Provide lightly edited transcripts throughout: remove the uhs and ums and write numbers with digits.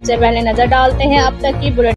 से पहले नजर डालते हैं अब तक की बुलेटिन।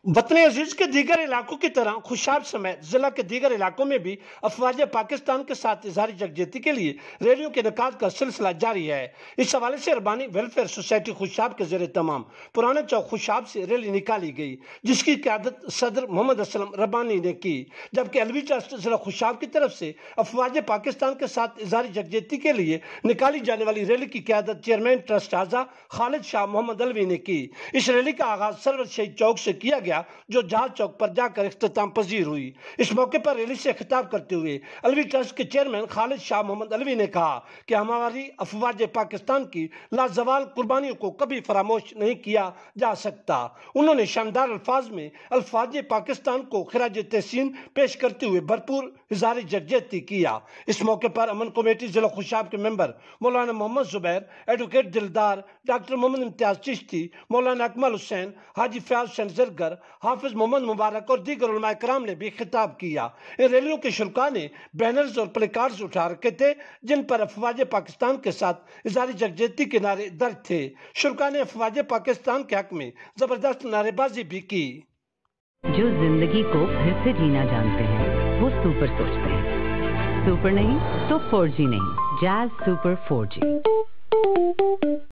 वतन अजीज के दीगर इलाकों की तरह खुशाब समेत जिला के दीगर इलाकों में भी अफवाज पाकिस्तान के साथ इजहार यकजहती के लिए रैलियों के इनेकाद का सिलसिला जारी है। इस हवाले से रबानी वेलफेयर सोसाइटी खुशाब के ज़ेरे तमाम पुराने चौक खुशाब से रैली निकाली गई, जिसकी क़यादत सदर मोहम्मद असलम रबानी ने की, जबकि अलवी ट्रस्ट जिला खुशाब की तरफ से अफवाज पाकिस्तान के साथ इजहार यकजहती के लिए निकाली जाने वाली रैली की क़यादत चेयरमैन ट्रस्ट आज़ा खालिद शाह मोहम्मद अलवी ने की। इस रैली का आगाज सरवर शहीद चौक से किया गया, जो जहाज चौक पर जाकर इख्तिताम पजीर हुई। इस मौके पर रैली से खिताब करते हुए अलवी ट्रस्ट के चेयरमैन खालिद शाह मोहम्मद अलवी ने कहा कि हमारी अफवाज पाकिस्तान की लाजवाल कुर्बानियों को कभी फरामोश नहीं किया जा सकता। उन्होंने शानदार अल्फाज में अफवाज पाकिस्तान को खिराज तहसीन पेश करते हुए भरपूर इजहार यकजहती किया। इस मौके पर अमन कमेटी जिला खुशाब के मेंबर मौलाना मोहम्मद जुबैर, एडवोकेट दिलदार, डॉक्टर मोहम्मद इम्तियाज चिश्ती, मौलाना अकमल हुसैन, हाजी फयाज हुसैन जरगर, हाफिज मोहम्मद मुबारक और दीगर उलमा कराम ने भी खिताब किया। इन रैलियों के शुरका ने बैनर्स और प्ले कार्ड्स उठा रखे थे, जिन पर अफवाज पाकिस्तान के साथ इजहार यकजहती के नारे दर्ज थे। शुरका ने अफवाज पाकिस्तान के हक में जबरदस्त नारेबाजी भी की। जो जिंदगी को फिर से जीना जानते हैं वो सुपर सोचते हैं। सुपर नहीं तो 4G नहीं, जैज़ सुपर 4G।